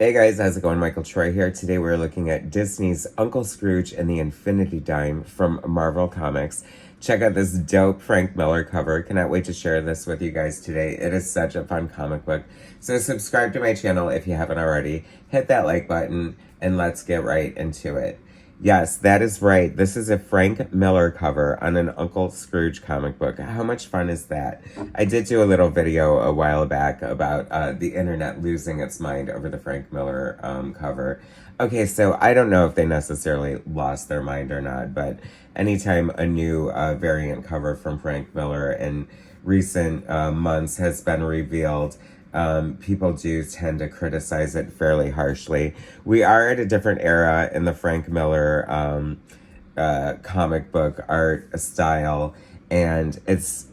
Hey guys, how's it going? Michael Troy here. Today we're looking at Disney's Uncle Scrooge and the Infinity Dime from Marvel Comics. Check out this dope Frank Miller cover. Cannot wait to share this with you guys today. It is such a fun comic book. So subscribe to my channel if you haven't already. Hit that like button and let's get right into it. Yes, that is right. This is a Frank Miller cover on an Uncle Scrooge comic book. How much fun is that? I did do a little video a while back about the internet losing its mind over the Frank Miller cover. Okay, so I don't know if they necessarily lost their mind or not, but anytime a new variant cover from Frank Miller in recent months has been revealed, people do tend to criticize it fairly harshly. We are at a different era in the Frank Miller comic book art style, and it's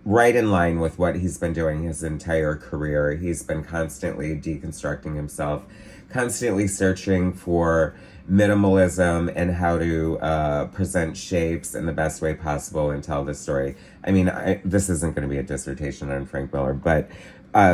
right in line with what he's been doing his entire career. He's been constantly deconstructing himself, constantly searching for minimalism and how to present shapes in the best way possible and tell the story. I mean, this isn't going to be a dissertation on Frank Miller, but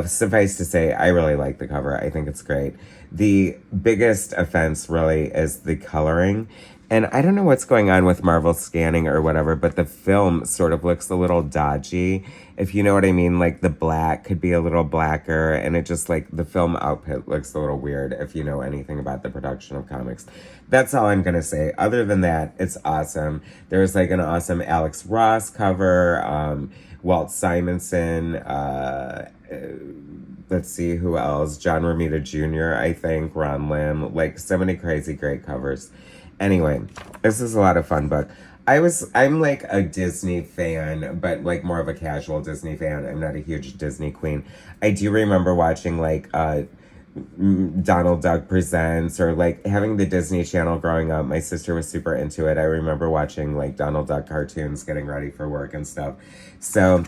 suffice to say, I really like the cover. I think it's great. The biggest offense really is the coloring. And I don't know what's going on with Marvel scanning or whatever, but the film sort of looks a little dodgy, if you know what I mean. Like the black could be a little blacker, and it just like the film output looks a little weird if you know anything about the production of comics. That's all I'm gonna say. Other than that, it's awesome. There's like an awesome Alex Ross cover, Walt Simonson, let's see who else, John Romita Jr., I think, Ron Lim, like so many crazy great covers. Anyway, this is a lot of fun book. I'm like a Disney fan, but like more of a casual Disney fan. I'm not a huge Disney queen. I do remember watching like Donald Duck Presents, or like having the Disney Channel growing up. My sister was super into it. I remember watching like Donald Duck cartoons, getting ready for work and stuff. So,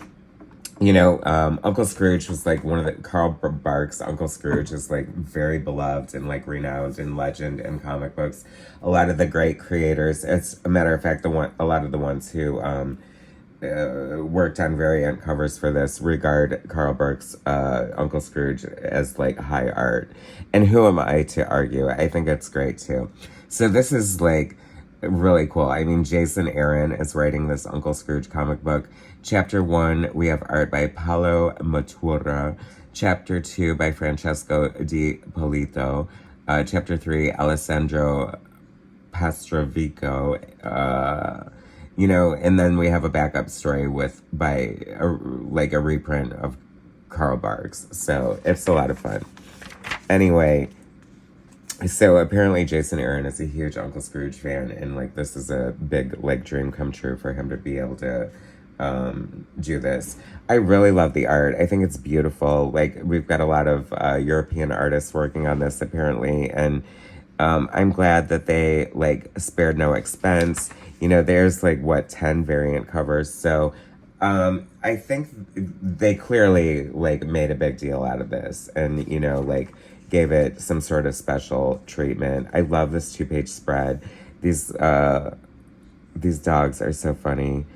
Uncle Scrooge was like one of the, Carl Barks' Uncle Scrooge is like very beloved and like renowned in legend in comic books. A lot of the great creators, it's a matter of fact, a lot of the ones who worked on variant covers for this regard Carl Barks' Uncle Scrooge as like high art. And who am I to argue? I think it's great too. So this is like really cool. I mean, Jason Arron is writing this Uncle Scrooge comic book. Chapter 1, we have art by Paolo Matura. Chapter 2 by Francesco Di Polito. Chapter 3, Alessandro Pastrovico. And then we have a backup story by a reprint of Carl Barks. So it's a lot of fun. Anyway, so apparently Jason Arron is a huge Uncle Scrooge fan, and like this is a big like dream come true for him to be able to do this. I really love the art. I think it's beautiful. Like we've got a lot of European artists working on this apparently, and I'm glad that they like spared no expense. There's like 10 variant covers, so I think they clearly like made a big deal out of this, and gave it some sort of special treatment. I love this 2-page spread. These dogs are so funny.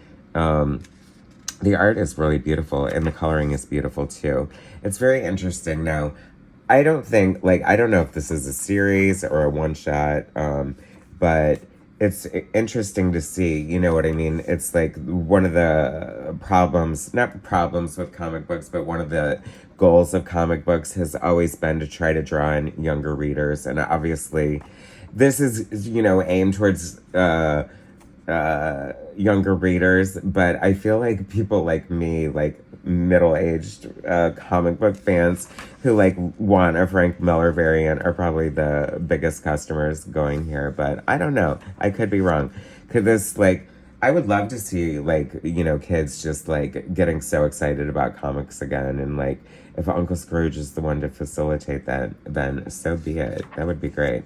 The art is really beautiful, and the coloring is beautiful too. It's very interesting. Now, I don't know if this is a series or a one-shot, but it's interesting to see, you know what I mean? It's like one of the not problems with comic books, but one of the goals of comic books has always been to try to draw in younger readers. And obviously this is, aimed towards younger readers, but I feel like people like me, like middle-aged comic book fans who like want a Frank Miller variant are probably the biggest customers going here. But I don't know, I could be wrong. Could this I would love to see kids just like getting so excited about comics again, and like if Uncle Scrooge is the one to facilitate that, then so be it. That would be great.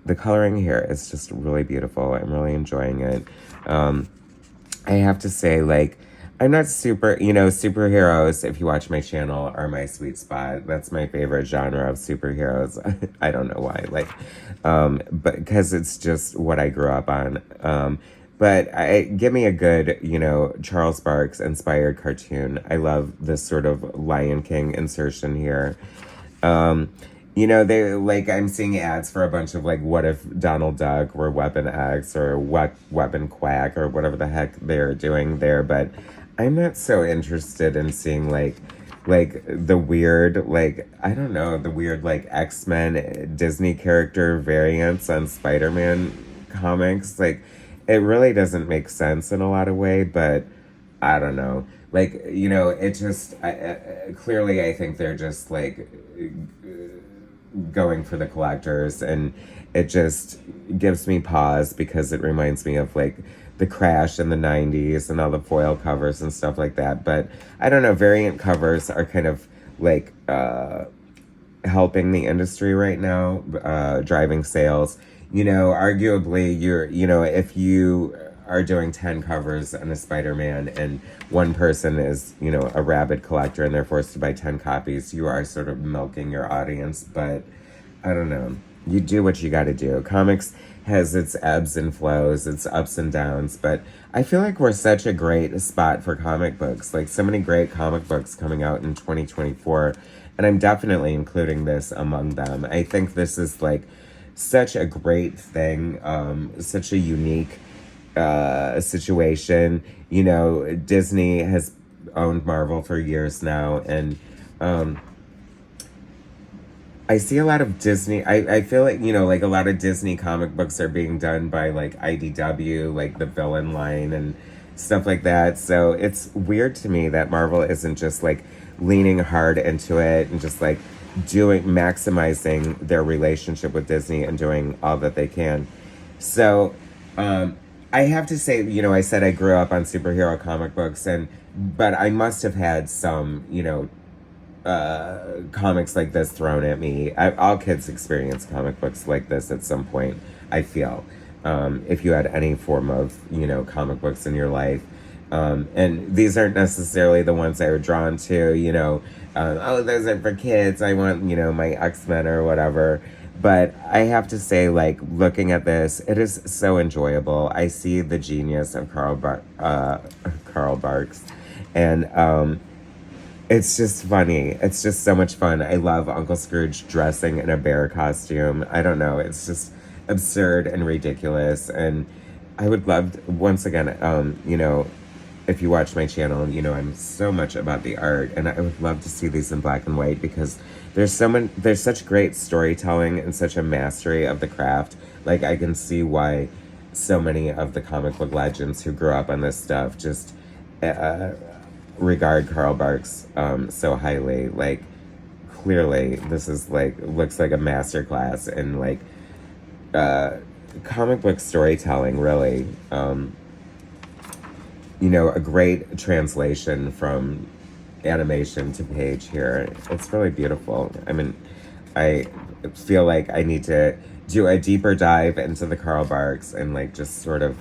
The coloring here is just really beautiful. I'm really enjoying it. I have to say, I'm not superheroes, if you watch my channel, are my sweet spot. That's my favorite genre of superheroes. I don't know why, but because it's just what I grew up on. But give me a good, Charles Barks inspired cartoon. I love this sort of Lion King insertion here. they like I'm seeing ads for a bunch of like what if Donald Duck were Weapon X or what Weapon Quack or whatever the heck they're doing there, but I'm not so interested in seeing like the weird like I don't know, the weird like X-Men Disney character variants on Spider-Man comics. Like it really doesn't make sense in a lot of way, but I don't know. Like, it just clearly I think they're just like going for the collectors, and it just gives me pause because it reminds me of like the crash in the 90s and all the foil covers and stuff like that. But I don't know, variant covers are kind of like helping the industry right now, driving sales. Arguably if you are doing 10 covers on a Spider-Man and one person is, a rabid collector and they're forced to buy 10 copies, you are sort of milking your audience. But I don't know. You do what you got to do. Comics has its ebbs and flows, its ups and downs, but I feel like we're such a great spot for comic books. Like so many great comic books coming out in 2024, and I'm definitely including this among them. I think this is like such a great thing, such a unique situation. Disney has owned Marvel for years now, and I see a lot of Disney. I feel like, like a lot of Disney comic books are being done by like IDW, like the villain line and stuff like that. So it's weird to me that Marvel isn't just like leaning hard into it and just like maximizing their relationship with Disney and doing all that they can. So, I have to say, I said I grew up on superhero comic books, but I must have had some, comics like this thrown at me. All kids experience comic books like this at some point, I feel. If you had any form of, comic books in your life. And these aren't necessarily the ones I were drawn to, those are for kids. I want, my X-Men or whatever. But I have to say, like, looking at this, it is so enjoyable. I see the genius of Carl Barks. And it's just funny. It's just so much fun. I love Uncle Scrooge dressing in a bear costume. I don't know. It's just absurd and ridiculous. And I would love, once again, if you watch my channel, I'm so much about the art, and I would love to see these in black and white because there's such great storytelling and such a mastery of the craft. Like, I can see why so many of the comic book legends who grew up on this stuff just regard Carl Barks so highly. Like, clearly, this is like, looks like a masterclass in like comic book storytelling, really. A great translation from animation to page here. It's really beautiful. I mean, I feel like I need to do a deeper dive into the Carl Barks and like just sort of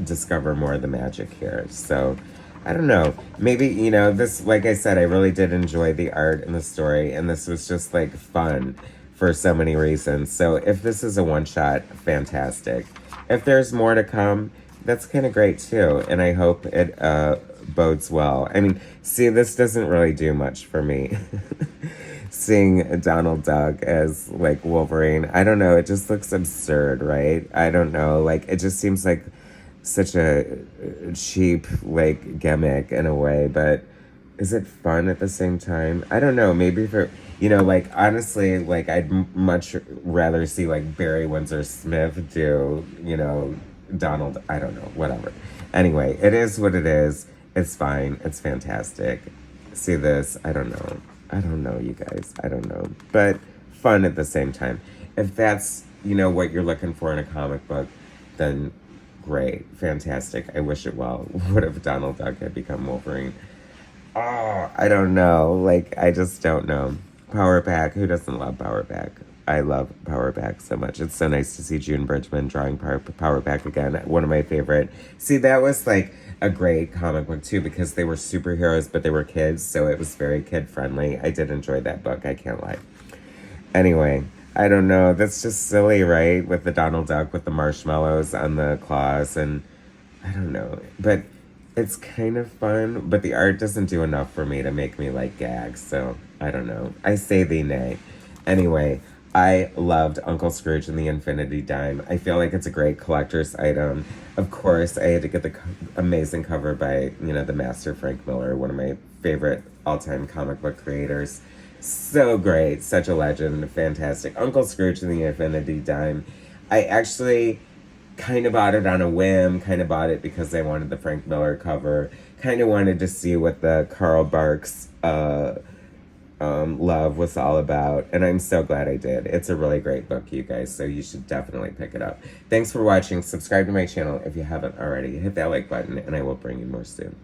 discover more of the magic here. So I don't know. Maybe, this, like I said, I really did enjoy the art and the story, and this was just like fun for so many reasons. So if this is a one-shot, fantastic. If there's more to come, that's kind of great too, and I hope it bodes well. I mean, see, this doesn't really do much for me. Seeing Donald Duck as like Wolverine, I don't know, it just looks absurd, right? I don't know, like it just seems like such a cheap like gimmick in a way, but is it fun at the same time? I don't know, maybe for, like honestly, like I'd much rather see like Barry Windsor Smith do, Donald, I don't know, whatever. Anyway, it is what it is. It's fine. It's fantastic. See this? I don't know, you guys. I don't know. But fun at the same time. If that's, what you're looking for in a comic book, then great. Fantastic. I wish it well. What if Donald Duck had become Wolverine? Oh, I don't know. Like, I just don't know. Power Pack. Who doesn't love Power Pack? I love Power Pack so much. It's so nice to see June Bridgman drawing Power Pack again. One of my favorite. See, that was like a great comic book too because they were superheroes, but they were kids, so it was very kid friendly. I did enjoy that book. I can't lie. Anyway, I don't know. That's just silly, right? With the Donald Duck with the marshmallows on the claws, and I don't know. But it's kind of fun, but the art doesn't do enough for me to make me like gag, so I don't know. I say thee nay. Anyway, I loved Uncle Scrooge and the Infinity Dime. I feel like it's a great collector's item. Of course, I had to get the amazing cover by, the master Frank Miller, one of my favorite all-time comic book creators. So great, such a legend, fantastic. Uncle Scrooge and the Infinity Dime. I actually kind of bought it on a whim, kind of bought it because I wanted the Frank Miller cover, kind of wanted to see what the Carl Barks love was all about, and I'm so glad I did. It's a really great book, you guys, so you should definitely pick it up. Thanks for watching. Subscribe to my channel if you haven't already. Hit that like button, and I will bring you more soon.